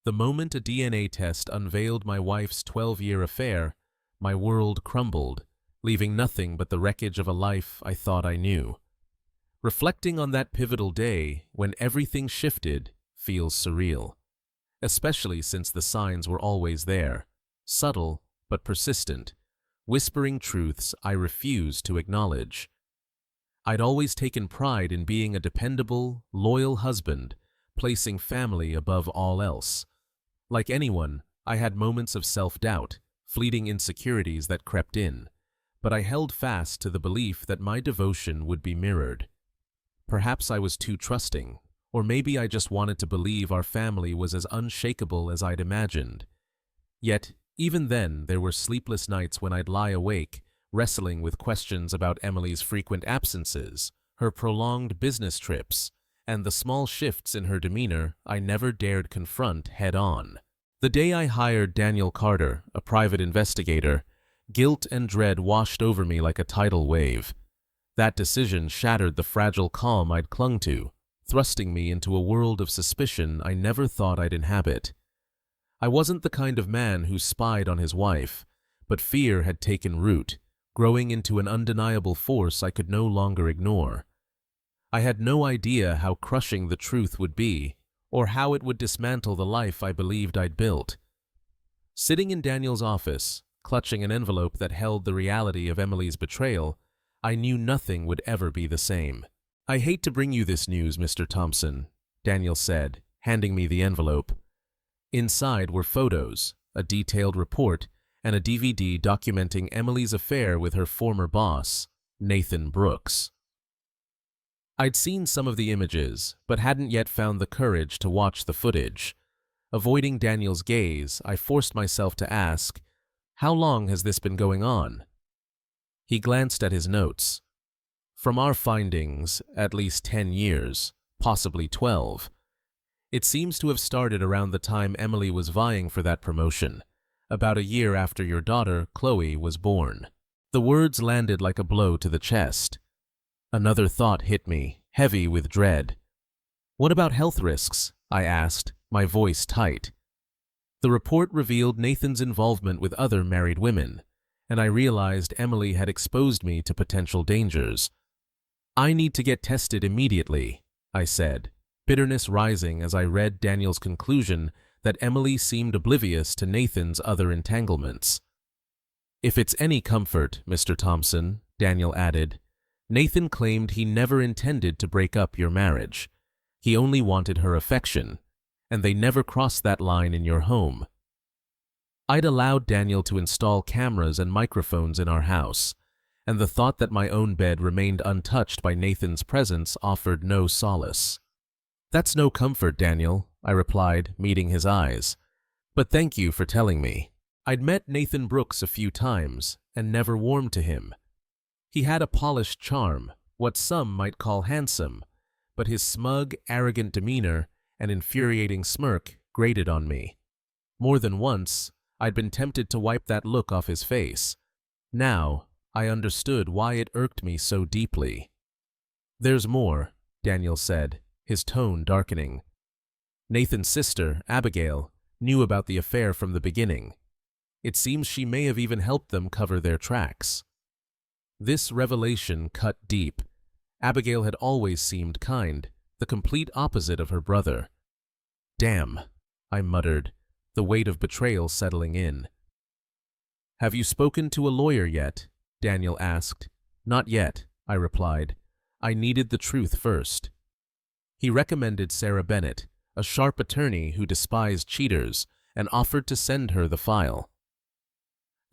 The moment a DNA test unveiled my wife's 12-year affair, my world crumbled, leaving nothing but the wreckage of a life I thought I knew. Reflecting on that pivotal day, when everything shifted, feels surreal, especially since the signs were always there, subtle but persistent, whispering truths I refused to acknowledge. I'd always taken pride in being a dependable, loyal husband, placing family above all else. Like anyone, I had moments of self-doubt, fleeting insecurities that crept in, but I held fast to the belief that my devotion would be mirrored. Perhaps I was too trusting, or maybe I just wanted to believe our family was as unshakable as I'd imagined. Yet, even then, there were sleepless nights when I'd lie awake, wrestling with questions about Emily's frequent absences, her prolonged business trips, and the small shifts in her demeanor I never dared confront head-on. The day I hired Daniel Carter, a private investigator, guilt and dread washed over me like a tidal wave. That decision shattered the fragile calm I'd clung to, thrusting me into a world of suspicion I never thought I'd inhabit. I wasn't the kind of man who spied on his wife, but fear had taken root, growing into an undeniable force I could no longer ignore. I had no idea how crushing the truth would be, or how it would dismantle the life I believed I'd built. Sitting in Daniel's office, clutching an envelope that held the reality of Emily's betrayal, I knew nothing would ever be the same. "I hate to bring you this news, Mr. Thompson," Daniel said, handing me the envelope. Inside were photos, a detailed report, and a DVD documenting Emily's affair with her former boss, Nathan Brooks. I'd seen some of the images, but hadn't yet found the courage to watch the footage. Avoiding Daniel's gaze, I forced myself to ask, "How long has this been going on?" He glanced at his notes. "From our findings, at least 10 years, possibly 12. It seems to have started around the time Emily was vying for that promotion, about a year after your daughter, Chloe, was born." The words landed like a blow to the chest. Another thought hit me, heavy with dread. "What about health risks?" I asked, my voice tight. The report revealed Nathan's involvement with other married women, and I realized Emily had exposed me to potential dangers. "I need to get tested immediately," I said, bitterness rising as I read Daniel's conclusion that Emily seemed oblivious to Nathan's other entanglements. "If it's any comfort, Mr. Thompson," Daniel added, "Nathan claimed he never intended to break up your marriage. He only wanted her affection, and they never crossed that line in your home." I'd allowed Daniel to install cameras and microphones in our house, and the thought that my own bed remained untouched by Nathan's presence offered no solace. "That's no comfort, Daniel," I replied, meeting his eyes. "But thank you for telling me." I'd met Nathan Brooks a few times and never warmed to him. He had a polished charm, what some might call handsome, but his smug, arrogant demeanor and infuriating smirk grated on me. More than once, I'd been tempted to wipe that look off his face. Now, I understood why it irked me so deeply. "There's more," Daniel said, his tone darkening. "Nathan's sister, Abigail, knew about the affair from the beginning. It seems she may have even helped them cover their tracks." This revelation cut deep. Abigail had always seemed kind, the complete opposite of her brother. "Damn," I muttered, the weight of betrayal settling in. "Have you spoken to a lawyer yet?" Daniel asked. "Not yet," I replied. "I needed the truth first." He recommended Sarah Bennett, a sharp attorney who despised cheaters, and offered to send her the file.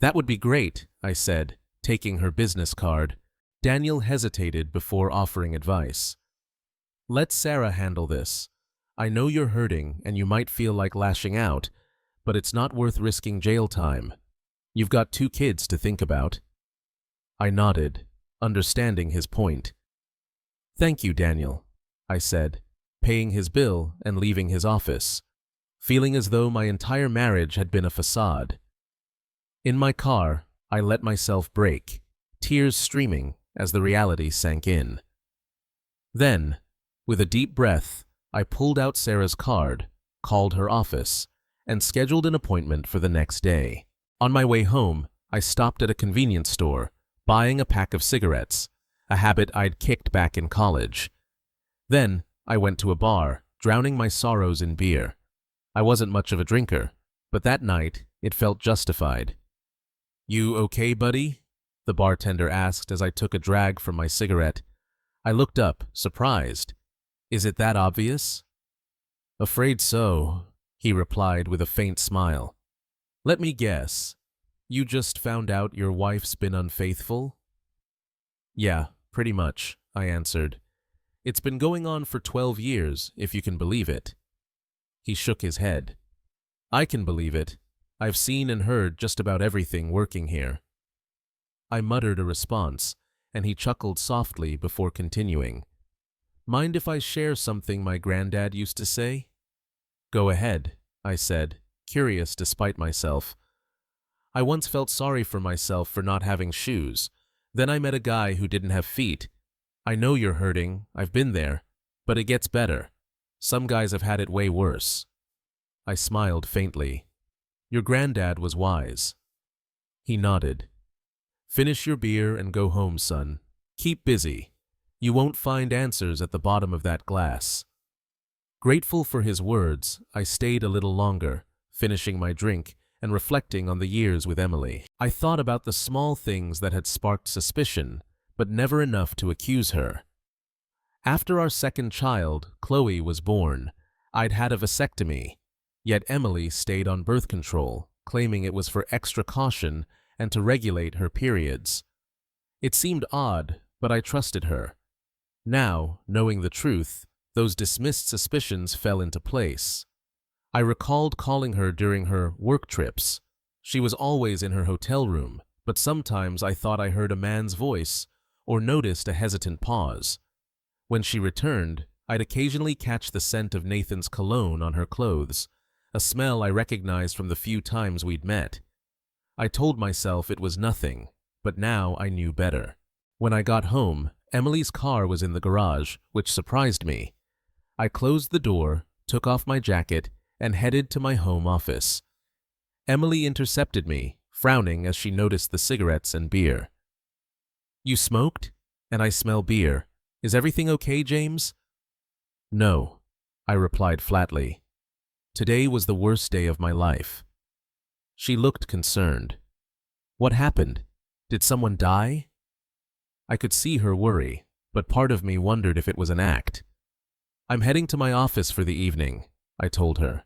"That would be great," I said, taking her business card. Daniel hesitated before offering advice. "Let Sarah handle this. I know you're hurting and you might feel like lashing out, but it's not worth risking jail time. You've got 2 kids to think about." I nodded, understanding his point. "Thank you, Daniel," I said, paying his bill and leaving his office, feeling as though my entire marriage had been a facade. In my car, I let myself break, tears streaming as the reality sank in. Then, with a deep breath, I pulled out Sarah's card, called her office, and scheduled an appointment for the next day. On my way home, I stopped at a convenience store, buying a pack of cigarettes, a habit I'd kicked back in college. Then, I went to a bar, drowning my sorrows in beer. I wasn't much of a drinker, but that night, it felt justified. "You okay, buddy?" the bartender asked as I took a drag from my cigarette. I looked up, surprised. "Is it that obvious?" "Afraid so," he replied with a faint smile. "Let me guess. You just found out your wife's been unfaithful?" "Yeah, pretty much," I answered. "It's been going on for 12 years, if you can believe it." He shook his head. "I can believe it. I've seen and heard just about everything working here." I muttered a response, and he chuckled softly before continuing. "Mind if I share something my granddad used to say?" "Go ahead," I said, curious despite myself. "I once felt sorry for myself for not having shoes. Then I met a guy who didn't have feet. I know you're hurting, I've been there, but it gets better. Some guys have had it way worse." I smiled faintly. "Your granddad was wise." He nodded. "Finish your beer and go home, son. Keep busy. You won't find answers at the bottom of that glass." Grateful for his words, I stayed a little longer, finishing my drink and reflecting on the years with Emily. I thought about the small things that had sparked suspicion, but never enough to accuse her. After our second child, Chloe, was born, I'd had a vasectomy, yet Emily stayed on birth control, claiming it was for extra caution and to regulate her periods. It seemed odd, but I trusted her. Now, knowing the truth, those dismissed suspicions fell into place. I recalled calling her during her work trips. She was always in her hotel room, but sometimes I thought I heard a man's voice or noticed a hesitant pause. When she returned, I'd occasionally catch the scent of Nathan's cologne on her clothes, a smell I recognized from the few times we'd met. I told myself it was nothing, but now I knew better. When I got home, Emily's car was in the garage, which surprised me. I closed the door, took off my jacket, and headed to my home office. Emily intercepted me, frowning as she noticed the cigarettes and beer. "You smoked? And I smell beer. Is everything okay, James?" "No," I replied flatly. "Today was the worst day of my life." She looked concerned. "What happened? Did someone die?" I could see her worry, but part of me wondered if it was an act. "I'm heading to my office for the evening," I told her.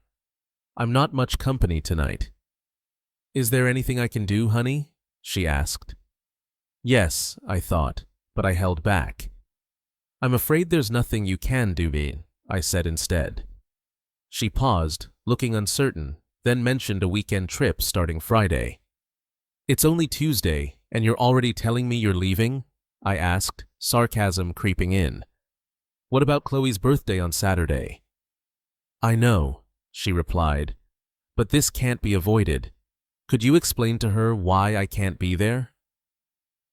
"I'm not much company tonight." "Is there anything I can do, honey?" she asked. Yes, I thought, but I held back. "I'm afraid there's nothing you can do, Bean," I said instead. She paused, looking uncertain, then mentioned a weekend trip starting Friday. "It's only Tuesday, and you're already telling me you're leaving?" I asked, sarcasm creeping in. "What about Chloe's birthday on Saturday?" "I know," she replied, "but this can't be avoided. Could you explain to her why I can't be there?"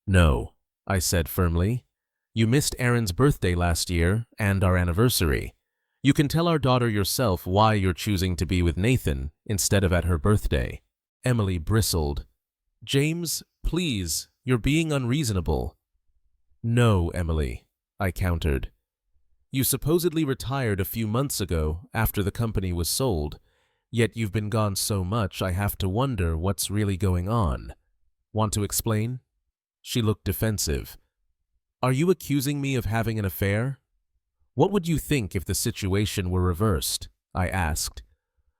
"No," I said firmly. "You missed Aaron's birthday last year and our anniversary. You can tell our daughter yourself why you're choosing to be with Nathan instead of at her birthday." Emily bristled. "James, please, you're being unreasonable." "No, Emily," I countered. "You supposedly retired a few months ago after the company was sold, yet you've been gone so much I have to wonder what's really going on. Want to explain?" She looked defensive. "Are you accusing me of having an affair?" "What would you think if the situation were reversed?" I asked.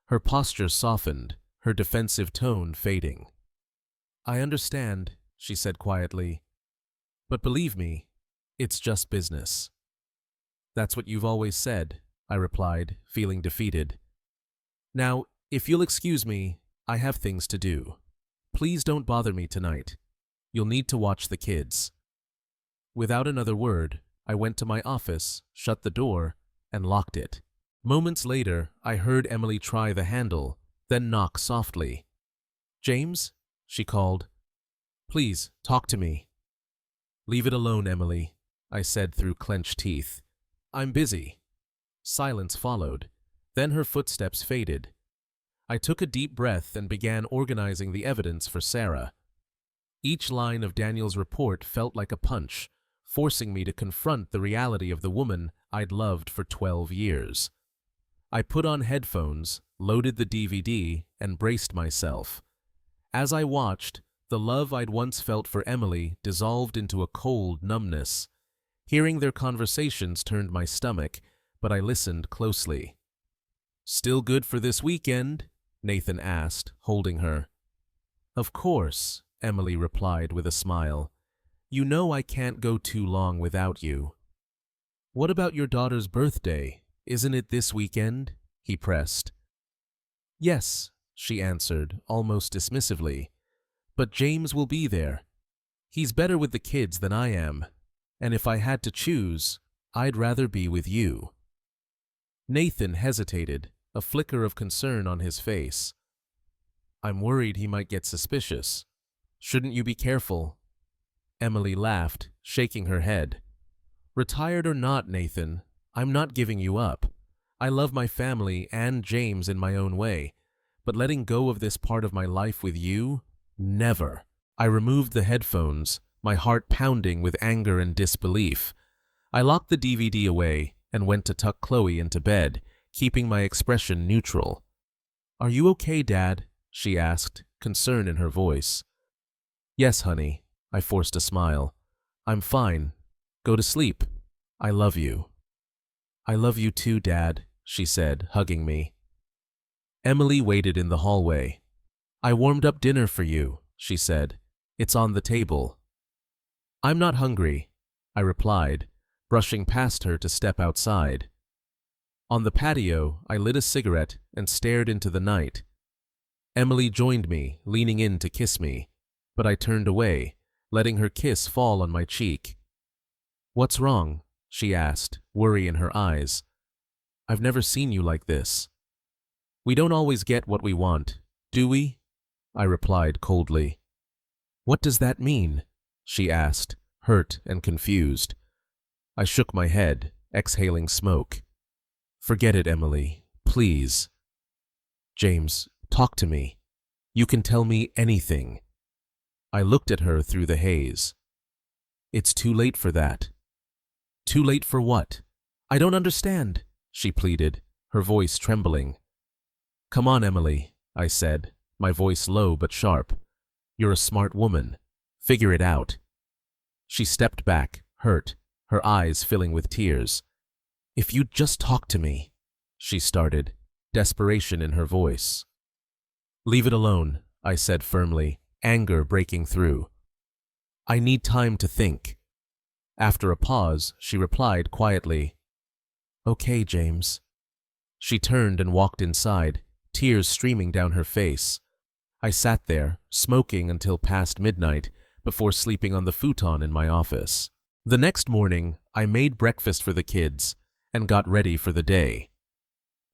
Her posture softened, her defensive tone fading. "I understand," she said quietly. "But believe me, it's just business." "That's what you've always said," I replied, feeling defeated. "Now, if you'll excuse me, I have things to do. Please don't bother me tonight. You'll need to watch the kids." Without another word, I went to my office, shut the door, and locked it. Moments later, I heard Emily try the handle, then knock softly. "James?" she called. "Please, talk to me." "Leave it alone, Emily," I said through clenched teeth. "I'm busy." Silence followed. Then her footsteps faded. I took a deep breath and began organizing the evidence for Sarah. Each line of Daniel's report felt like a punch, forcing me to confront the reality of the woman I'd loved for 12 years. I put on headphones, loaded the DVD, and braced myself. As I watched, the love I'd once felt for Emily dissolved into a cold numbness. Hearing their conversations turned my stomach, but I listened closely. "Still good for this weekend?" Nathan asked, holding her. "Of course," Emily replied with a smile. "You know I can't go too long without you." "What about your daughter's birthday? Isn't it this weekend?" he pressed. "Yes," she answered, almost dismissively. "But James will be there. He's better with the kids than I am, and if I had to choose, I'd rather be with you." Nathan hesitated, a flicker of concern on his face. "I'm worried he might get suspicious. Shouldn't you be careful?" Emily laughed, shaking her head. "Retired or not, Nathan, I'm not giving you up. I love my family and James in my own way, but letting go of this part of my life with you? Never." I removed the headphones, my heart pounding with anger and disbelief. I locked the DVD away and went to tuck Chloe into bed, keeping my expression neutral. "Are you okay, Dad?" she asked, concern in her voice. "Yes, honey," I forced a smile. "I'm fine. Go to sleep. I love you." "I love you too, Dad," she said, hugging me. Emily waited in the hallway. "I warmed up dinner for you," she said. "It's on the table." "I'm not hungry," I replied, brushing past her to step outside. On the patio, I lit a cigarette and stared into the night. Emily joined me, leaning in to kiss me, but I turned away, letting her kiss fall on my cheek. "What's wrong?" she asked, worry in her eyes. "I've never seen you like this." "We don't always get what we want, do we?" I replied coldly. "What does that mean?" she asked, hurt and confused. I shook my head, exhaling smoke. "Forget it, Emily, please." "James, talk to me. You can tell me anything." I looked at her through the haze. "It's too late for that." "Too late for what? I don't understand," she pleaded, her voice trembling. "Come on, Emily," I said, my voice low but sharp. "You're a smart woman. Figure it out." She stepped back, hurt, her eyes filling with tears. "If you'd just talk to me," she started, desperation in her voice. "Leave it alone," I said firmly, anger breaking through. "I need time to think." After a pause, she replied quietly, "Okay, James." She turned and walked inside, tears streaming down her face. I sat there, smoking until past midnight, before sleeping on the futon in my office. The next morning, I made breakfast for the kids and got ready for the day.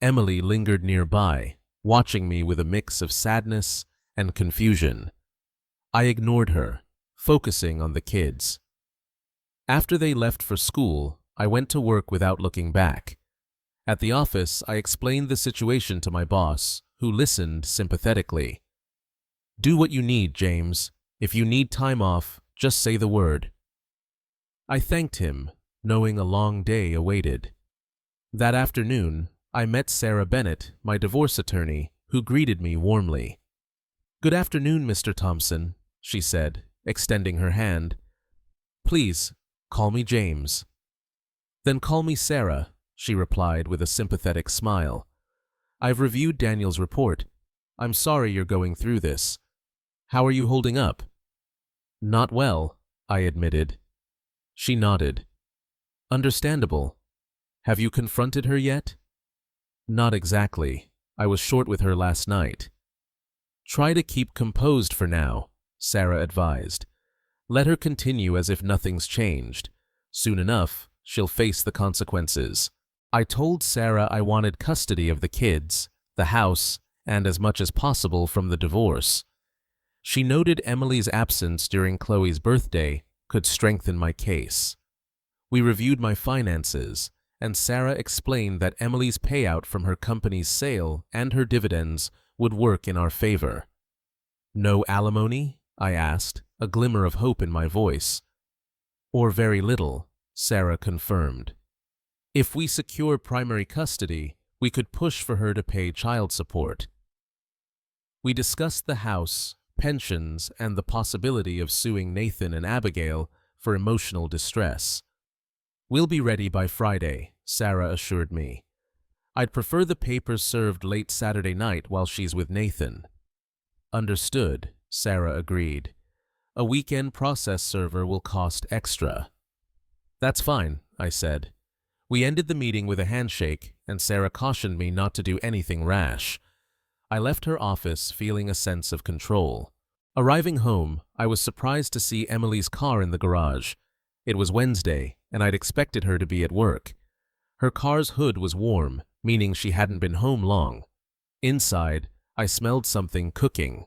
Emily lingered nearby, watching me with a mix of sadness and confusion. I ignored her, focusing on the kids. After they left for school, I went to work without looking back. At the office, I explained the situation to my boss, who listened sympathetically. "Do what you need, James. If you need time off, just say the word." I thanked him, knowing a long day awaited. That afternoon, I met Sarah Bennett, my divorce attorney, who greeted me warmly. "Good afternoon, Mr. Thompson," she said, extending her hand. "Please, call me James." "Then call me Sarah," she replied with a sympathetic smile. "I've reviewed Daniel's report. I'm sorry you're going through this. How are you holding up?" "Not well," I admitted. She nodded. "Understandable. Have you confronted her yet?" "Not exactly. I was short with her last night." "Try to keep composed for now," Sarah advised. "Let her continue as if nothing's changed. Soon enough, she'll face the consequences." I told Sarah I wanted custody of the kids, the house, and as much as possible from the divorce. She noted Emily's absence during Chloe's birthday could strengthen my case. We reviewed my finances, and Sarah explained that Emily's payout from her company's sale and her dividends would work in our favor. No alimony? I asked, a glimmer of hope in my voice. Or very little, Sarah confirmed. If we secure primary custody, we could push for her to pay child support. We discussed the house, pensions, and the possibility of suing Nathan and Abigail for emotional distress. We'll be ready by Friday, Sarah assured me. I'd prefer the papers served late Saturday night while she's with Nathan. Understood, Sarah agreed. A weekend process server will cost extra. That's fine, I said. We ended the meeting with a handshake, and Sarah cautioned me not to do anything rash. I left her office feeling a sense of control. Arriving home, I was surprised to see Emily's car in the garage. It was Wednesday, and I'd expected her to be at work. Her car's hood was warm, meaning she hadn't been home long. Inside, I smelled something cooking.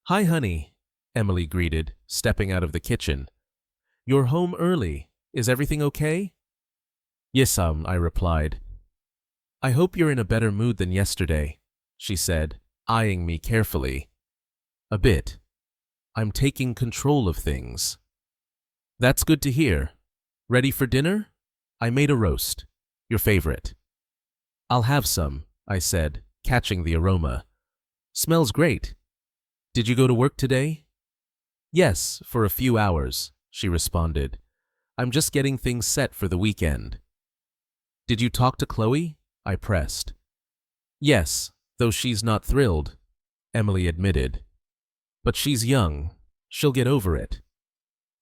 "Hi, honey," Emily greeted, stepping out of the kitchen. "You're home early. Is everything okay?" "Yes, I replied. "I hope you're in a better mood than yesterday," she said, eyeing me carefully. "A bit. I'm taking control of things." "That's good to hear. Ready for dinner? I made a roast. Your favorite." "I'll have some," I said, catching the aroma. "Smells great. Did you go to work today?" "Yes, for a few hours," she responded. "I'm just getting things set for the weekend." "Did you talk to Chloe?" I pressed. "Yes, though she's not thrilled," Emily admitted. "But she's young. She'll get over it."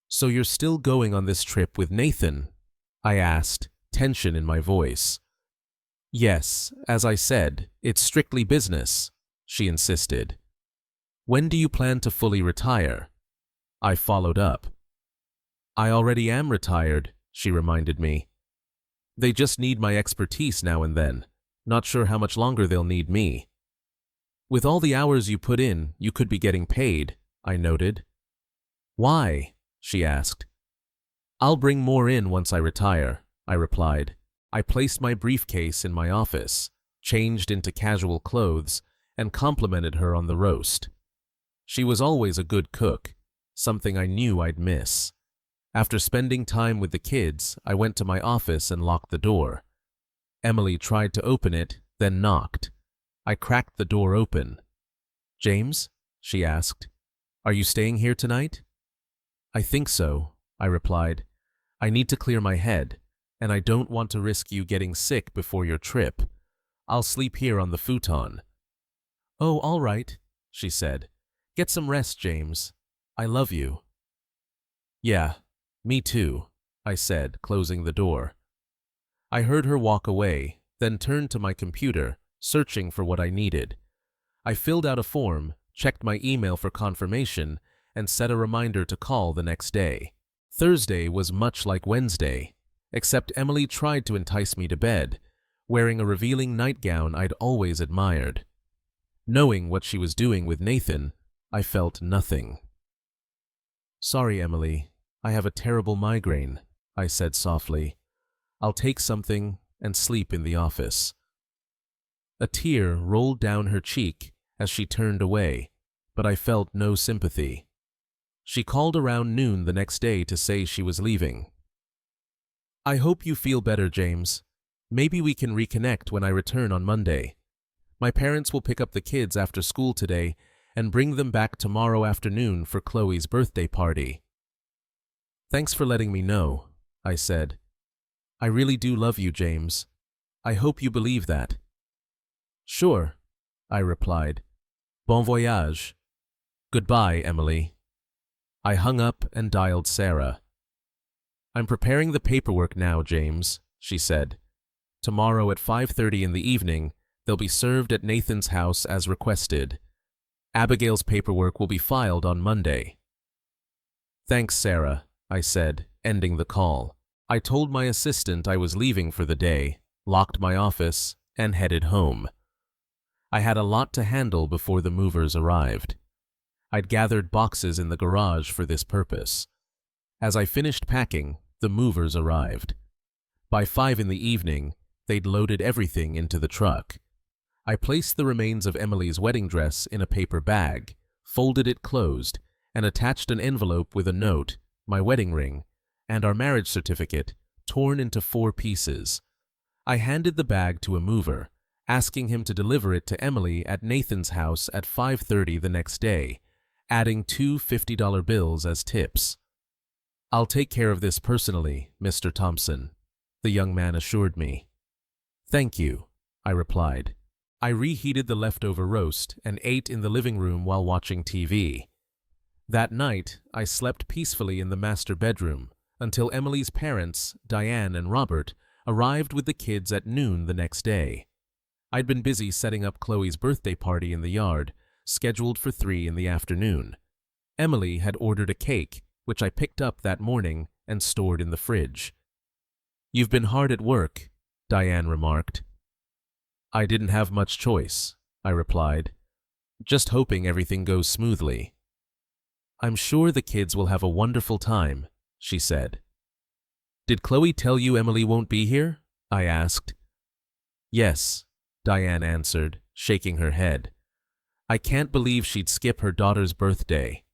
"So you're still going on this trip with Nathan?" I asked, tension in my voice. "Yes, as I said, it's strictly business," she insisted. "When do you plan to fully retire?" I followed up. "I already am retired," she reminded me. "They just need my expertise now and then. Not sure how much longer they'll need me." "With all the hours you put in, you could be getting paid," I noted. "Why?" she asked. "I'll bring more in once I retire," I replied. I placed my briefcase in my office, changed into casual clothes, and complimented her on the roast. She was always a good cook, something I knew I'd miss. After spending time with the kids, I went to my office and locked the door. Emily tried to open it, then knocked. I cracked the door open. "James?" she asked. "Are you staying here tonight?" "I think so," I replied. "I need to clear my head, and I don't want to risk you getting sick before your trip. I'll sleep here on the futon." "Oh, all right," she said. "Get some rest, James. I love you." "Yeah, me too," I said, closing the door. I heard her walk away, then turned to my computer, searching for what I needed. I filled out a form, checked my email for confirmation, and set a reminder to call the next day. Thursday was much like Wednesday, except Emily tried to entice me to bed, wearing a revealing nightgown I'd always admired. Knowing what she was doing with Nathan, I felt nothing. "Sorry, Emily, I have a terrible migraine," I said softly. "I'll take something and sleep in the office." A tear rolled down her cheek as she turned away, but I felt no sympathy. She called around noon the next day to say she was leaving. "I hope you feel better, James. Maybe we can reconnect when I return on Monday. My parents will pick up the kids after school today and bring them back tomorrow afternoon for Chloe's birthday party." "Thanks for letting me know," I said. "I really do love you, James. I hope you believe that." "Sure," I replied. "Bon voyage." "Goodbye, Emily." I hung up and dialed Sarah. "I'm preparing the paperwork now, James," she said. "Tomorrow at 5:30 in the evening, they'll be served at Nathan's house as requested. Abigail's paperwork will be filed on Monday." "Thanks, Sarah," I said, ending the call. I told my assistant I was leaving for the day, locked my office, and headed home. I had a lot to handle before the movers arrived. I'd gathered boxes in the garage for this purpose. As I finished packing, the movers arrived. By 5 in the evening, they'd loaded everything into the truck. I placed the remains of Emily's wedding dress in a paper bag, folded it closed, and attached an envelope with a note, my wedding ring, and our marriage certificate, torn into 4 pieces. I handed the bag to a mover, asking him to deliver it to Emily at Nathan's house at 5:30 the next day, adding 2 $50 bills as tips. "I'll take care of this personally, Mr. Thompson," the young man assured me. "Thank you," I replied. I reheated the leftover roast and ate in the living room while watching TV. That night, I slept peacefully in the master bedroom until Emily's parents, Diane and Robert, arrived with the kids at noon the next day. I'd been busy setting up Chloe's birthday party in the yard, scheduled for 3 in the afternoon. Emily had ordered a cake, which I picked up that morning and stored in the fridge. "You've been hard at work," Diane remarked. "I didn't have much choice," I replied, "just hoping everything goes smoothly." "I'm sure the kids will have a wonderful time," she said. "Did Chloe tell you Emily won't be here?" I asked. "Yes," Diane answered, shaking her head. "I can't believe she'd skip her daughter's birthday."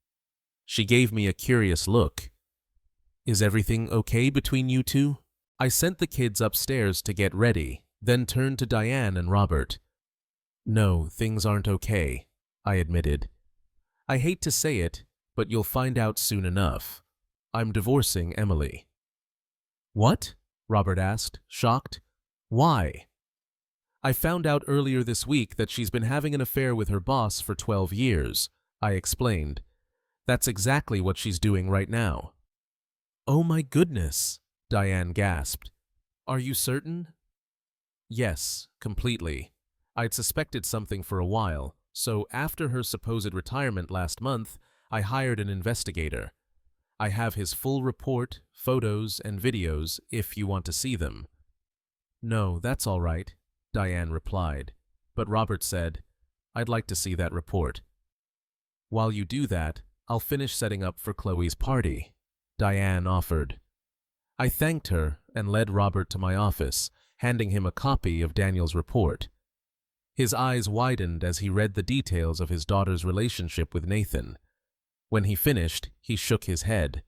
She gave me a curious look. "Is everything okay between you two?" I sent the kids upstairs to get ready, then turned to Diane and Robert. "No, things aren't okay," I admitted. "I hate to say it, but you'll find out soon enough. I'm divorcing Emily." "What?" Robert asked, shocked. "Why?" "I found out earlier this week that she's been having an affair with her boss for 12 years, I explained. "That's exactly what she's doing right now." "Oh my goodness," Diane gasped. "Are you certain?" "Yes, completely. I'd suspected something for a while, so after her supposed retirement last month, I hired an investigator. I have his full report, photos, and videos if you want to see them." "No, that's all right," Diane replied, but Robert said, "I'd like to see that report." "While you do that, I'll finish setting up for Chloe's party," Diane offered. I thanked her and led Robert to my office, handing him a copy of Daniel's report. His eyes widened as he read the details of his daughter's relationship with Nathan. When he finished, he shook his head.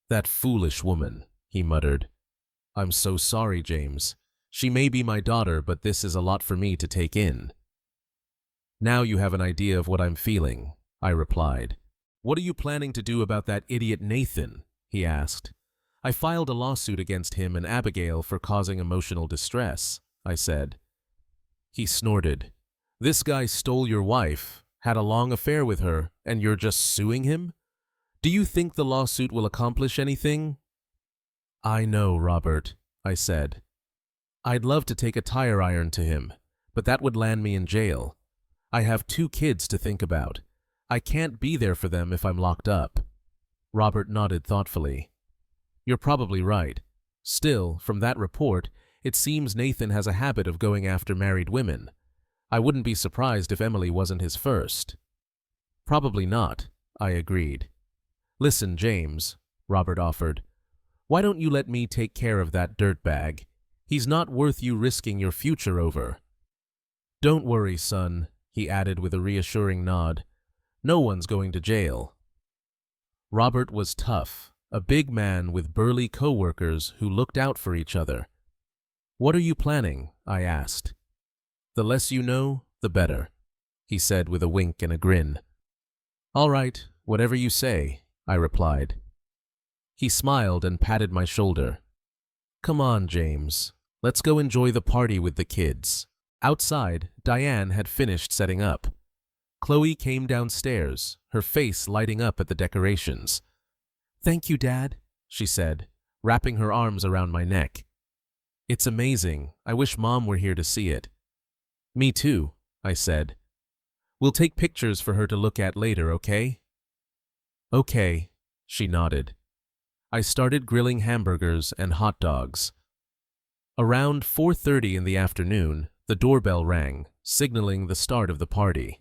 "That foolish woman," he muttered. "I'm so sorry, James. She may be my daughter, but this is a lot for me to take in." "Now you have an idea of what I'm feeling," I replied. "What are you planning to do about that idiot Nathan?" he asked. "I filed a lawsuit against him and Abigail for causing emotional distress," I said. He snorted. "This guy stole your wife, had a long affair with her, and you're just suing him? Do you think the lawsuit will accomplish anything?" "I know, Robert," I said. "I'd love to take a tire iron to him, but that would land me in jail. I have 2 kids to think about. I can't be there for them if I'm locked up." Robert nodded thoughtfully. "You're probably right. Still, from that report, it seems Nathan has a habit of going after married women. I wouldn't be surprised if Emily wasn't his first." "Probably not," I agreed. "Listen, James," Robert offered. "Why don't you let me take care of that dirtbag? He's not worth you risking your future over." "Don't worry, son," he added with a reassuring nod. "No one's going to jail." Robert was tough, a big man with burly co-workers who looked out for each other. "What are you planning?" I asked. "The less you know, the better," he said with a wink and a grin. "All right, whatever you say," I replied. He smiled and patted my shoulder. "Come on, James. Let's go enjoy the party with the kids." Outside, Diane had finished setting up. Chloe came downstairs, her face lighting up at the decorations. "Thank you, Dad," she said, wrapping her arms around my neck. "It's amazing. I wish Mom were here to see it." "Me too," I said. "We'll take pictures for her to look at later, okay?" "Okay," she nodded. I started grilling hamburgers and hot dogs. Around 4:30 in the afternoon, the doorbell rang, signaling the start of the party.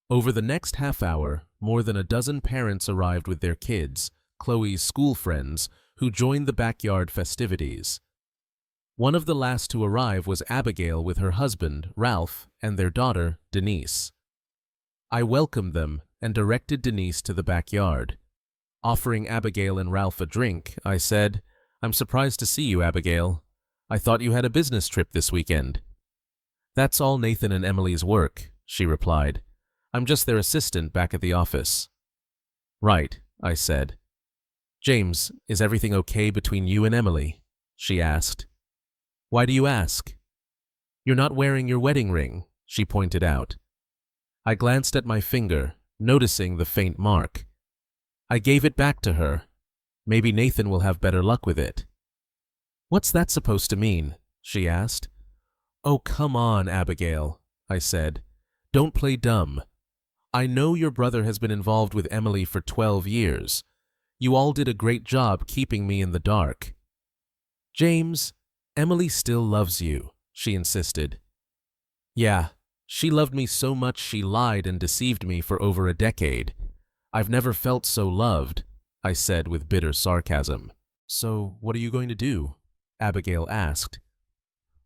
Over the next half hour, more than a dozen parents arrived with their kids, Chloe's school friends, who joined the backyard festivities. One of the last to arrive was Abigail with her husband, Ralph, and their daughter, Denise. I welcomed them and directed Denise to the backyard. Offering Abigail and Ralph a drink, I said, "I'm surprised to see you, Abigail. I thought you had a business trip this weekend." "That's all Nathan and Emily's work," she replied. "I'm just their assistant back at the office." "Right," I said. "James, is everything okay between you and Emily?" she asked. "Why do you ask?" "You're not wearing your wedding ring," she pointed out. I glanced at my finger, noticing the faint mark. I gave it back to her. Maybe Nathan will have better luck with it. "What's that supposed to mean?" she asked. "Oh, come on, Abigail," I said. "Don't play dumb. I know your brother has been involved with Emily for 12 years. You all did a great job keeping me in the dark." "James, Emily still loves you," she insisted. "Yeah, she loved me so much she lied and deceived me for over a decade. I've never felt so loved," I said with bitter sarcasm. "So, what are you going to do?" Abigail asked.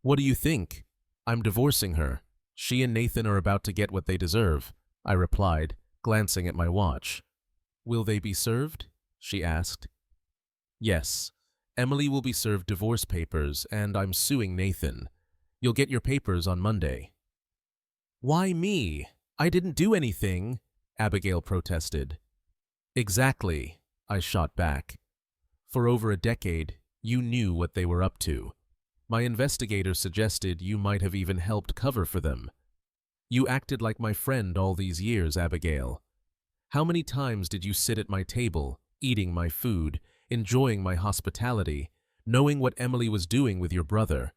"What do you think? I'm divorcing her. She and Nathan are about to get what they deserve," I replied, glancing at my watch. "Will they be served?" she asked. "Yes. Emily will be served divorce papers, and I'm suing Nathan. You'll get your papers on Monday." "Why me? I didn't do anything," Abigail protested. "Exactly," I shot back. "For over a decade, you knew what they were up to. My investigator suggested you might have even helped cover for them. You acted like my friend all these years, Abigail. How many times did you sit at my table, eating my food, enjoying my hospitality, knowing what Emily was doing with your brother?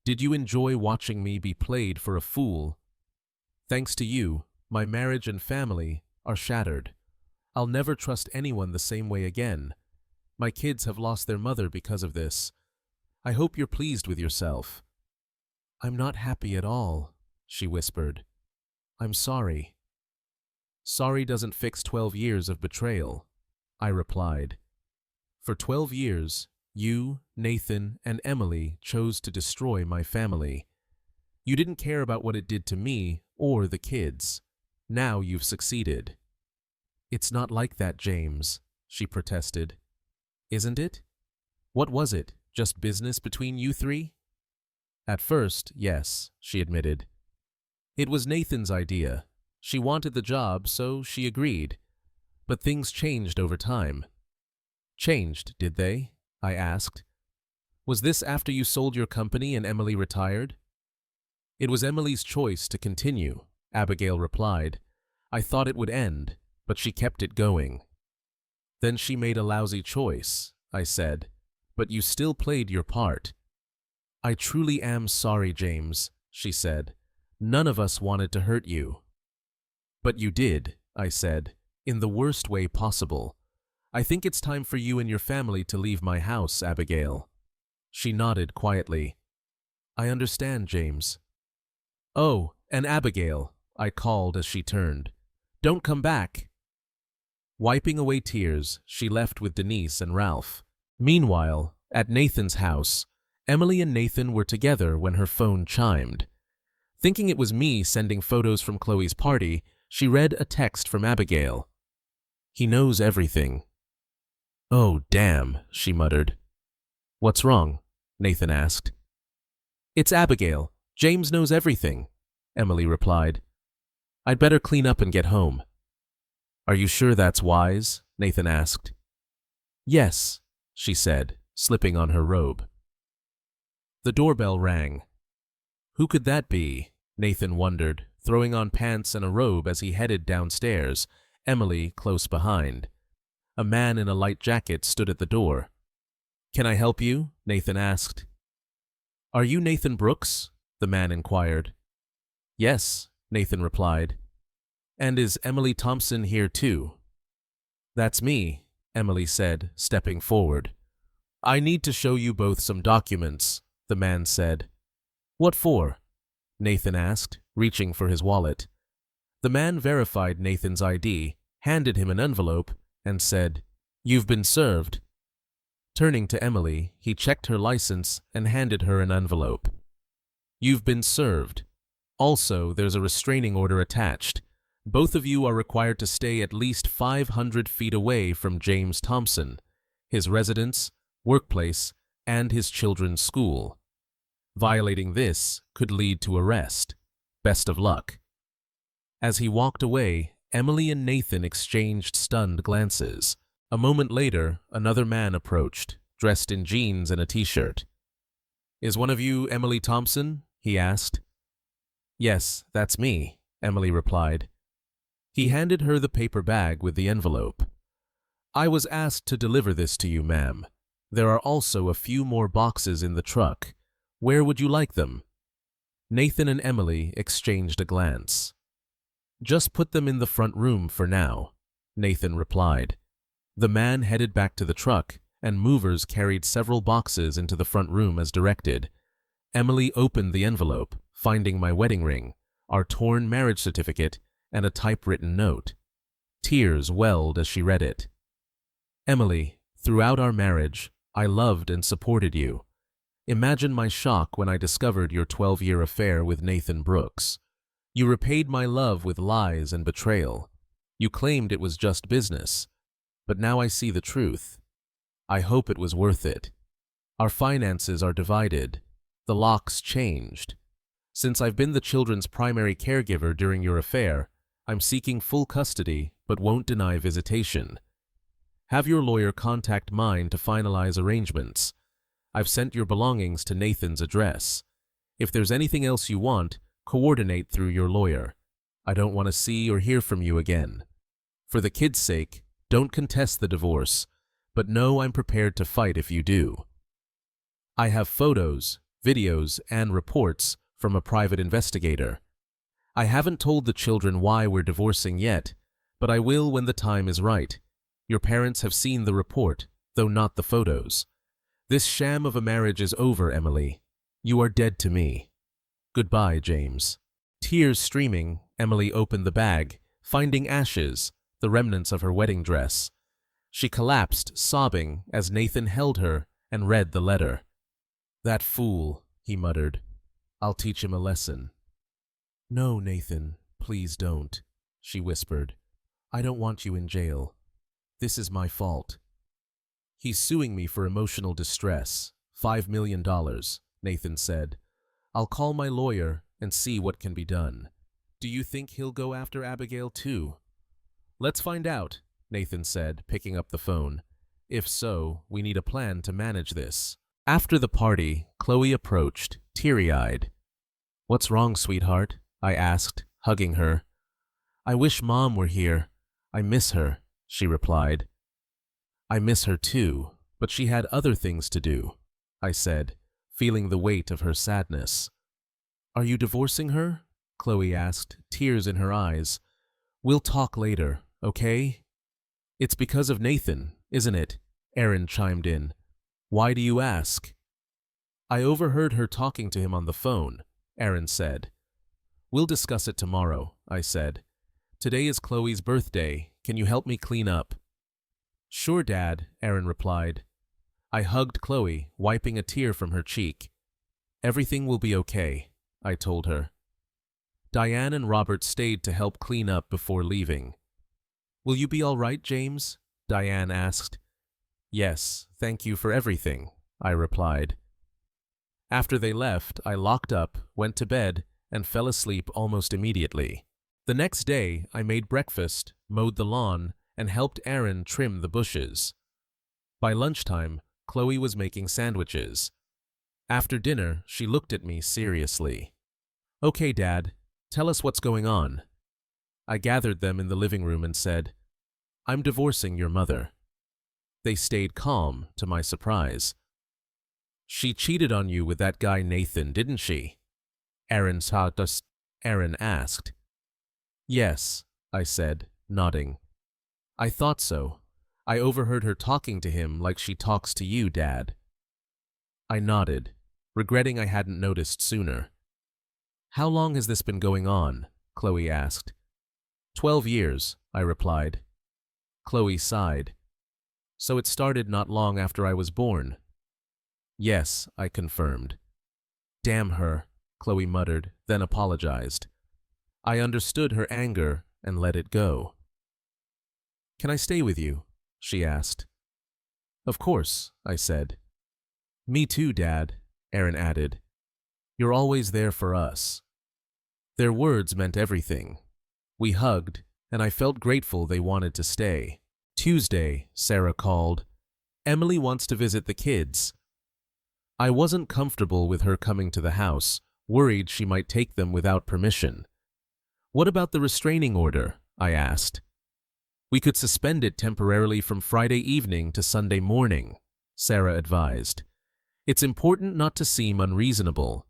Did you enjoy watching me be played for a fool? Thanks to you, my marriage and family are shattered. I'll never trust anyone the same way again. My kids have lost their mother because of this. I hope you're pleased with yourself." "I'm not happy at all," she whispered. "I'm sorry." "Sorry doesn't fix 12 years of betrayal," I replied. "For 12 years, you, Nathan, and Emily chose to destroy my family. You didn't care about what it did to me or the kids. Now you've succeeded." "It's not like that, James," she protested. "Isn't it? What was it, just business between you three?" "At first, yes," she admitted. "It was Nathan's idea. She wanted the job, so she agreed. But things changed over time." "Changed, did they?" I asked. "Was this after you sold your company and Emily retired?" "It was Emily's choice to continue," Abigail replied. "I thought it would end, but she kept it going." "Then she made a lousy choice," I said, "but you still played your part." "I truly am sorry, James," she said. "None of us wanted to hurt you." "But you did," I said, "in the worst way possible. I think it's time for you and your family to leave my house, Abigail." She nodded quietly. "I understand, James." "Oh, and Abigail," I called as she turned. "Don't come back." Wiping away tears, she left with Denise and Ralph. Meanwhile, at Nathan's house, Emily and Nathan were together when her phone chimed. Thinking it was me sending photos from Chloe's party, she read a text from Abigail. "He knows everything." "Oh, damn," she muttered. "What's wrong?" Nathan asked. "It's Abigail. James knows everything," Emily replied. "I'd better clean up and get home." "Are you sure that's wise?" Nathan asked. "Yes," she said, slipping on her robe. The doorbell rang. Who could that be? Nathan wondered, throwing on pants and a robe as he headed downstairs, Emily close behind. A man in a light jacket stood at the door. "Can I help you?" Nathan asked. "Are you Nathan Brooks?" the man inquired. "Yes," Nathan replied. "And is Emily Thompson here too?" "That's me," Emily said, stepping forward. "I need to show you both some documents," the man said. "What for?" Nathan asked, reaching for his wallet. The man verified Nathan's ID, handed him an envelope, and said, "You've been served." Turning to Emily, he checked her license and handed her an envelope. "You've been served. Also, there's a restraining order attached. Both of you are required to stay at least 500 feet away from James Thompson, his residence, workplace, and his children's school. Violating this could lead to arrest. Best of luck." As he walked away, Emily and Nathan exchanged stunned glances. A moment later, another man approached, dressed in jeans and a t-shirt. "Is one of you Emily Thompson?" he asked. "Yes, that's me," Emily replied. He handed her the paper bag with the envelope. "I was asked to deliver this to you, ma'am. There are also a few more boxes in the truck. Where would you like them?" Nathan and Emily exchanged a glance. "Just put them in the front room for now," Nathan replied. The man headed back to the truck, and movers carried several boxes into the front room as directed. Emily opened the envelope, finding my wedding ring, our torn marriage certificate, and a typewritten note. Tears welled as she read it. "Emily, throughout our marriage, I loved and supported you. Imagine my shock when I discovered your 12-year affair with Nathan Brooks. You repaid my love with lies and betrayal. You claimed it was just business, but now I see the truth. I hope it was worth it. Our finances are divided. The locks changed. Since I've been the children's primary caregiver during your affair, I'm seeking full custody but won't deny visitation. Have your lawyer contact mine to finalize arrangements. I've sent your belongings to Nathan's address. If there's anything else you want, coordinate through your lawyer. I don't want to see or hear from you again. For the kids' sake, don't contest the divorce, but know I'm prepared to fight if you do. I have photos, videos, and reports from a private investigator. I haven't told the children why we're divorcing yet, but I will when the time is right. Your parents have seen the report, though not the photos. This sham of a marriage is over, Emily. You are dead to me. Goodbye, James." Tears streaming, Emily opened the bag, finding ashes, the remnants of her wedding dress. She collapsed, sobbing, as Nathan held her and read the letter. "That fool," he muttered. "I'll teach him a lesson." "No, Nathan, please don't," she whispered. "I don't want you in jail. This is my fault." "He's suing me for emotional distress. $5 million, Nathan said. "I'll call my lawyer and see what can be done." "Do you think he'll go after Abigail too?" "Let's find out," Nathan said, picking up the phone. "If so, we need a plan to manage this." After the party, Chloe approached, teary-eyed. "What's wrong, sweetheart?" I asked, hugging her. "I wish Mom were here. I miss her," she replied. "I miss her too, but she had other things to do," I said, feeling the weight of her sadness. "Are you divorcing her?" Chloe asked, tears in her eyes. "We'll talk later, okay?" "It's because of Nathan, isn't it?" Aaron chimed in. "Why do you ask?" "I overheard her talking to him on the phone," Aaron said. "We'll discuss it tomorrow," I said. "Today is Chloe's birthday. Can you help me clean up?" "Sure, Dad," Aaron replied. I hugged Chloe, wiping a tear from her cheek. "Everything will be okay," I told her. Diane and Robert stayed to help clean up before leaving. "Will you be all right, James?" Diane asked. "Yes, thank you for everything," I replied. After they left, I locked up, went to bed, and fell asleep almost immediately. The next day, I made breakfast, mowed the lawn, and helped Aaron trim the bushes. By lunchtime, Chloe was making sandwiches. After dinner, she looked at me seriously. "Okay, Dad, tell us what's going on." I gathered them in the living room and said, "I'm divorcing your mother." They stayed calm, to my surprise. "She cheated on you with that guy Nathan, didn't she?" Aaron asked. "Yes," I said, nodding. "I thought so. I overheard her talking to him like she talks to you, Dad." I nodded, regretting I hadn't noticed sooner. "How long has this been going on?" Chloe asked. 12 years, I replied. Chloe sighed. So it started not long after I was born. Yes, I confirmed. Damn her, Chloe muttered, then apologized. I understood her anger and let it go. Can I stay with you? She asked. Of course, I said. Me too, Dad, Aaron added. You're always there for us. Their words meant everything. We hugged, and I felt grateful they wanted to stay. Tuesday, Sarah called. Emily wants to visit the kids. I wasn't comfortable with her coming to the house, worried she might take them without permission. What about the restraining order? I asked. We could suspend it temporarily from Friday evening to Sunday morning, Sarah advised. It's important not to seem unreasonable.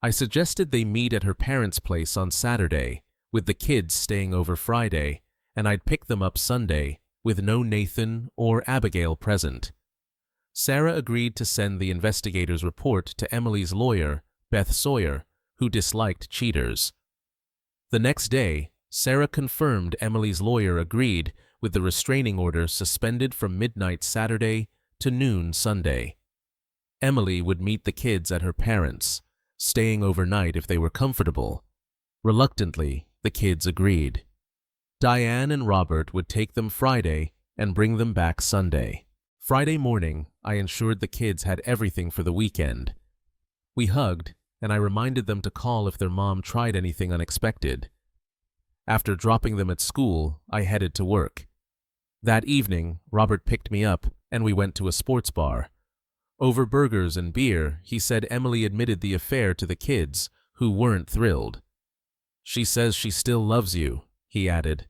I suggested they meet at her parents' place on Saturday, with the kids staying over Friday, and I'd pick them up Sunday, with no Nathan or Abigail present. Sarah agreed to send the investigator's report to Emily's lawyer, Beth Sawyer, who disliked cheaters. The next day, Sarah confirmed Emily's lawyer agreed with the restraining order suspended from midnight Saturday to noon Sunday. Emily would meet the kids at her parents', staying overnight if they were comfortable. Reluctantly, the kids agreed. Diane and Robert would take them Friday and bring them back Sunday. Friday morning, I ensured the kids had everything for the weekend. We hugged, and I reminded them to call if their mom tried anything unexpected. After dropping them at school, I headed to work. That evening, Robert picked me up, and we went to a sports bar. Over burgers and beer, he said Emily admitted the affair to the kids, who weren't thrilled. She says she still loves you, he added.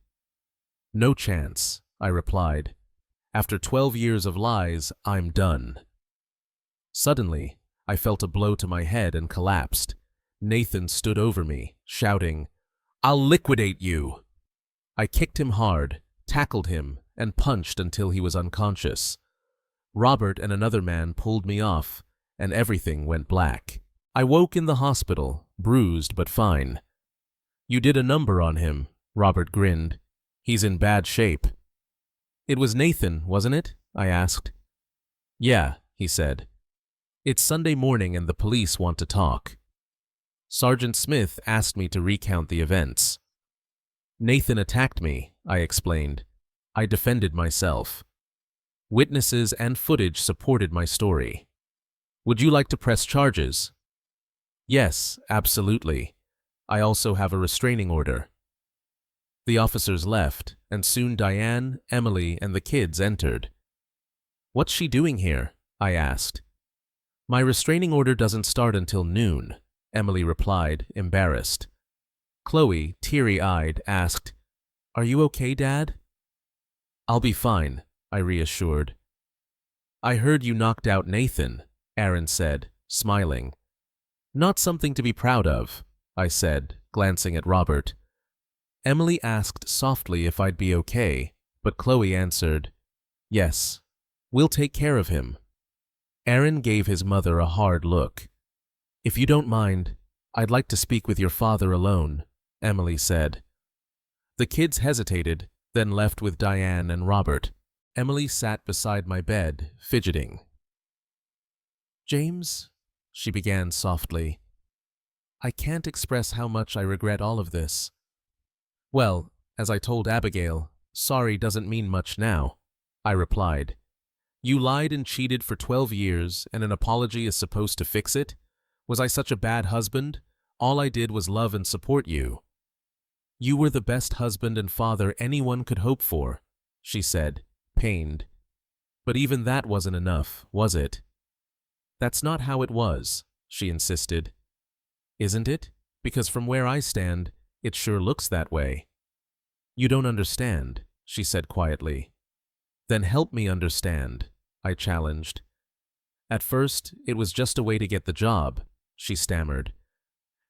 No chance, I replied. After 12 years of lies, I'm done. Suddenly, I felt a blow to my head and collapsed. Nathan stood over me, shouting, I'll liquidate you. I kicked him hard, tackled him, and punched until he was unconscious. Robert and another man pulled me off, and everything went black. I woke in the hospital, bruised but fine. You did a number on him, Robert grinned. He's in bad shape. It was Nathan, wasn't it? I asked. Yeah, he said. It's Sunday morning and the police want to talk. Sergeant Smith asked me to recount the events. Nathan attacked me, I explained. I defended myself. Witnesses and footage supported my story. Would you like to press charges? Yes, absolutely. I also have a restraining order. The officers left, and soon Diane, Emily, and the kids entered. What's she doing here? I asked. My restraining order doesn't start until noon, Emily replied, embarrassed. Chloe, teary-eyed, asked, Are you okay, Dad? I'll be fine, I reassured. I heard you knocked out Nathan, Aaron said, smiling. Not something to be proud of, I said, glancing at Robert. Emily asked softly if I'd be okay, but Chloe answered, Yes, we'll take care of him. Aaron gave his mother a hard look. If you don't mind, I'd like to speak with your father alone, Emily said. The kids hesitated, then left with Diane and Robert. Emily sat beside my bed, fidgeting. James, she began softly, I can't express how much I regret all of this. Well, as I told Abigail, sorry doesn't mean much now, I replied. You lied and cheated for 12 years, and an apology is supposed to fix it? Was I such a bad husband? All I did was love and support you. You were the best husband and father anyone could hope for, she said, pained. But even that wasn't enough, was it? That's not how it was, she insisted. Isn't it? Because from where I stand, it sure looks that way. You don't understand, she said quietly. Then help me understand, I challenged. At first, it was just a way to get the job, she stammered.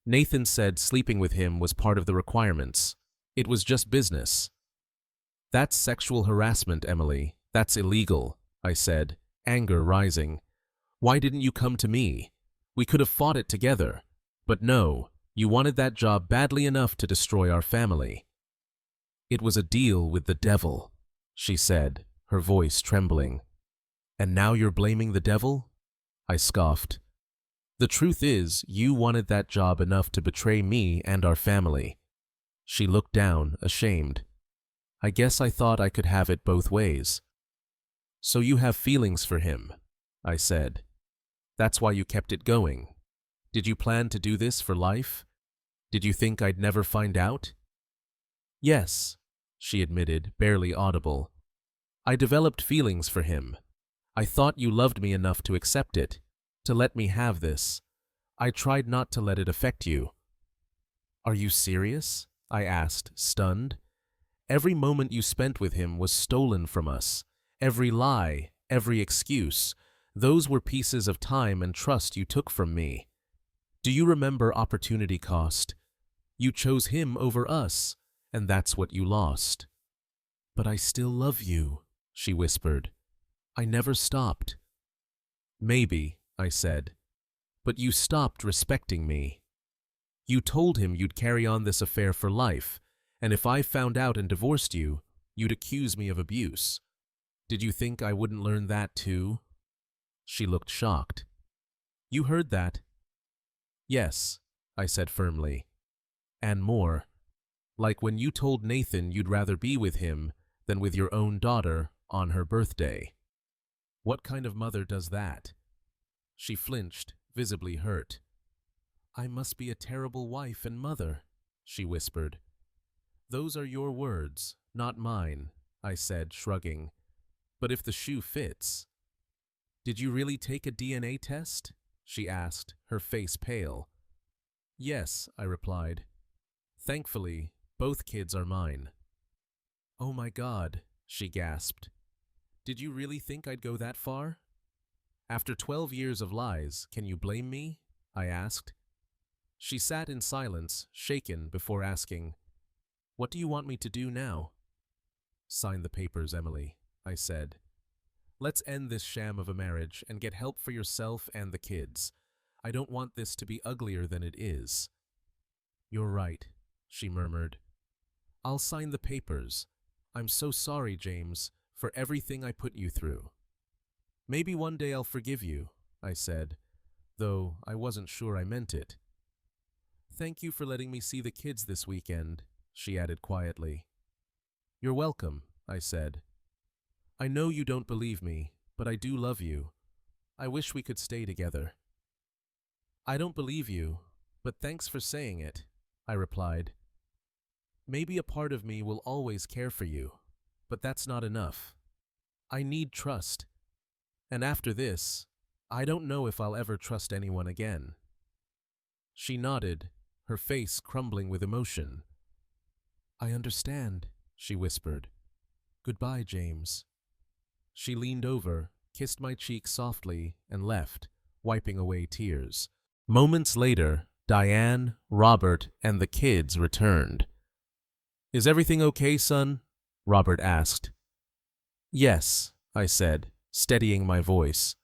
Nathan said sleeping with him was part of the requirements. It was just business. That's sexual harassment, Emily. That's illegal, I said, anger rising. Why didn't you come to me? We could have fought it together. But no, you wanted that job badly enough to destroy our family. It was a deal with the devil, she said, her voice trembling. "And now you're blaming the devil?" I scoffed. "The truth is, you wanted that job enough to betray me and our family." She looked down, ashamed. "I guess I thought I could have it both ways." "So you have feelings for him," I said. "That's why you kept it going. Did you plan to do this for life? Did you think I'd never find out?" "Yes," she admitted, barely audible. "I developed feelings for him. I thought you loved me enough to accept it, to let me have this. I tried not to let it affect you." "Are you serious?" I asked, stunned. "Every moment you spent with him was stolen from us. Every lie, every excuse, those were pieces of time and trust you took from me. Do you remember opportunity cost? You chose him over us, and that's what you lost." "But I still love you," she whispered. "I never stopped." "Maybe," I said, "but you stopped respecting me. You told him you'd carry on this affair for life, and if I found out and divorced you, you'd accuse me of abuse. Did you think I wouldn't learn that too?" She looked shocked. "You heard that?" "Yes," I said firmly. "And more. Like when you told Nathan you'd rather be with him than with your own daughter on her birthday. What kind of mother does that?" She flinched, visibly hurt. "I must be a terrible wife and mother," she whispered. "Those are your words, not mine," I said, shrugging. "But if the shoe fits." "Did you really take a DNA test?" she asked, her face pale. "Yes," I replied. "Thankfully, both kids are mine." "Oh my God," she gasped. "Did you really think I'd go that far? After 12 years of lies, can you blame me?" I asked. She sat in silence, shaken, before asking, "What do you want me to do now?" "Sign the papers, Emily," I said. "Let's end this sham of a marriage and get help for yourself and the kids. I don't want this to be uglier than it is." "You're right," she murmured. "I'll sign the papers. I'm so sorry, James, for everything I put you through." "Maybe one day I'll forgive you," I said, though I wasn't sure I meant it. "Thank you for letting me see the kids this weekend," she added quietly. "You're welcome," I said. "I know you don't believe me, but I do love you. I wish we could stay together." "I don't believe you, but thanks for saying it," I replied. "Maybe a part of me will always care for you, but that's not enough. I need trust. And after this, I don't know if I'll ever trust anyone again." She nodded, her face crumbling with emotion. "I understand," she whispered. "Goodbye, James." She leaned over, kissed my cheek softly, and left, wiping away tears. Moments later, Diane, Robert, and the kids returned. "Is everything okay, son?" Robert asked. "Yes," I said, steadying my voice.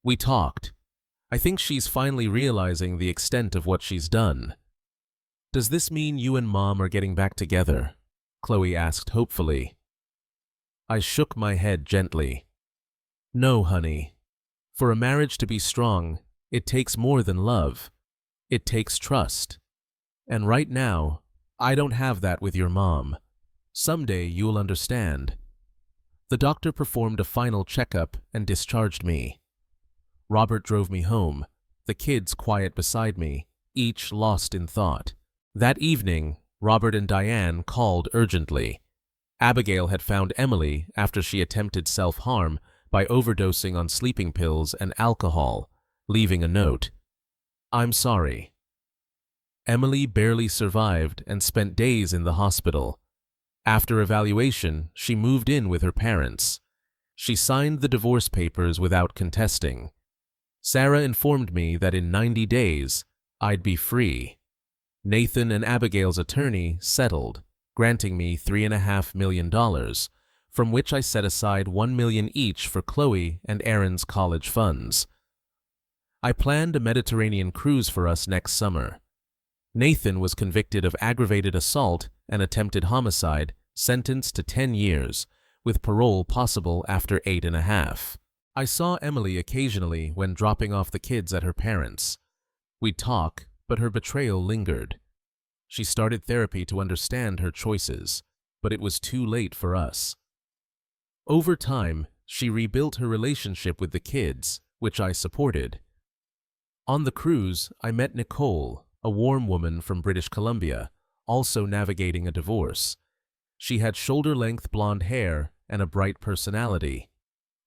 "We talked. I think she's finally realizing the extent of what she's done." "Does this mean you and Mom are getting back together?" Chloe asked hopefully. I shook my head gently. "No, honey. For a marriage to be strong, it takes more than love. It takes trust. And right now, I don't have that with your mom. Someday you'll understand." The doctor performed a final checkup and discharged me. Robert drove me home, the kids quiet beside me, each lost in thought. That evening, Robert and Diane called urgently. Abigail had found Emily after she attempted self-harm by overdosing on sleeping pills and alcohol, leaving a note. "I'm sorry." Emily barely survived and spent days in the hospital. After evaluation, she moved in with her parents. She signed the divorce papers without contesting. Sarah informed me that in 90 days, I'd be free. Nathan and Abigail's attorney settled, granting me $3.5 million, from which I set aside $1 million each for Chloe and Aaron's college funds. I planned a Mediterranean cruise for us next summer. Nathan was convicted of aggravated assault and attempted homicide, sentenced to 10 years, with parole possible after 8.5. I saw Emily occasionally when dropping off the kids at her parents'. We'd talk, but her betrayal lingered. She started therapy to understand her choices, but it was too late for us. Over time, she rebuilt her relationship with the kids, which I supported. On the cruise, I met Nicole, a warm woman from British Columbia, also navigating a divorce. She had shoulder-length blonde hair and a bright personality.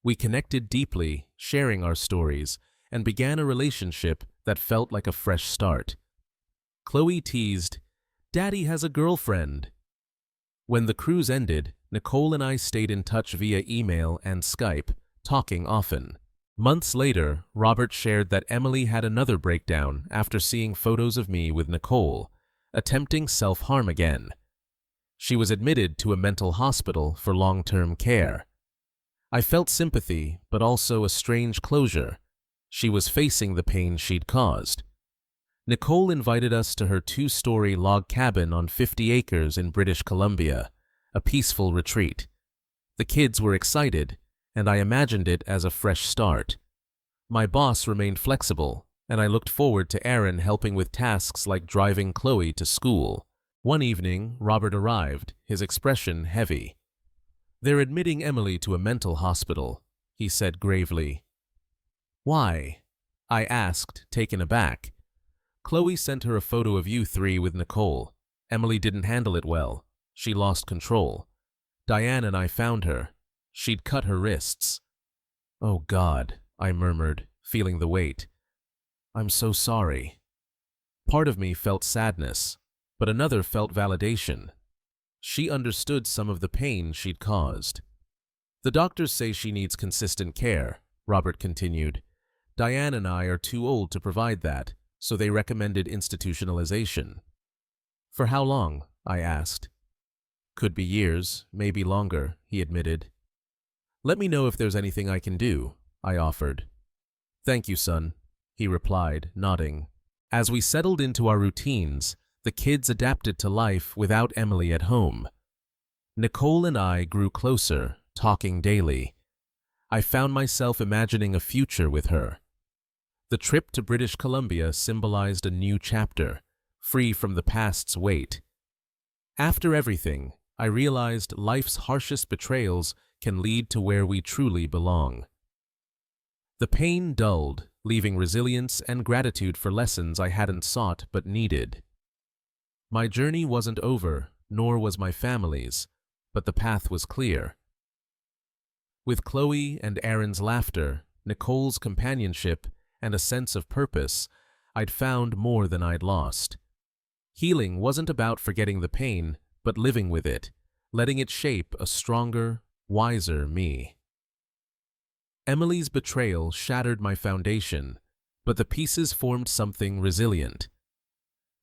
We connected deeply, sharing our stories, and began a relationship that felt like a fresh start. Chloe teased, "Daddy has a girlfriend." When the cruise ended, Nicole and I stayed in touch via email and Skype, talking often. Months later, Robert shared that Emily had another breakdown after seeing photos of me with Nicole, attempting self-harm again. She was admitted to a mental hospital for long-term care. I felt sympathy, but also a strange closure. She was facing the pain she'd caused. Nicole invited us to her 2-story log cabin on 50 acres in British Columbia, a peaceful retreat. The kids were excited, and I imagined it as a fresh start. My boss remained flexible, and I looked forward to Aaron helping with tasks like driving Chloe to school. One evening, Robert arrived, his expression heavy. "They're admitting Emily to a mental hospital," he said gravely. "Why?" I asked, taken aback. "Chloe sent her a photo of you three with Nicole. Emily didn't handle it well. She lost control. Diane and I found her. She'd cut her wrists." "Oh God," I murmured, feeling the weight. "I'm so sorry." Part of me felt sadness, but another felt validation. She understood some of the pain she'd caused. "The doctors say she needs consistent care," Robert continued. "Diane and I are too old to provide that, so they recommended institutionalization." "For how long?" I asked. "Could be years, maybe longer," he admitted. "Let me know if there's anything I can do," I offered. "Thank you, son," he replied, nodding. As we settled into our routines, the kids adapted to life without Emily at home. Nicole and I grew closer, talking daily. I found myself imagining a future with her. The trip to British Columbia symbolized a new chapter, free from the past's weight. After everything, I realized life's harshest betrayals can lead to where we truly belong. The pain dulled, leaving resilience and gratitude for lessons I hadn't sought but needed. My journey wasn't over, nor was my family's, but the path was clear. With Chloe and Aaron's laughter, Nicole's companionship, and a sense of purpose, I'd found more than I'd lost. Healing wasn't about forgetting the pain, but living with it, letting it shape a stronger, wiser me. Emily's betrayal shattered my foundation, but the pieces formed something resilient.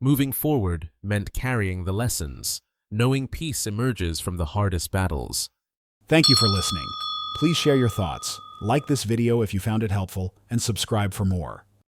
Moving forward meant carrying the lessons, knowing peace emerges from the hardest battles. Thank you for listening. Please share your thoughts, like this video if you found it helpful, and subscribe for more.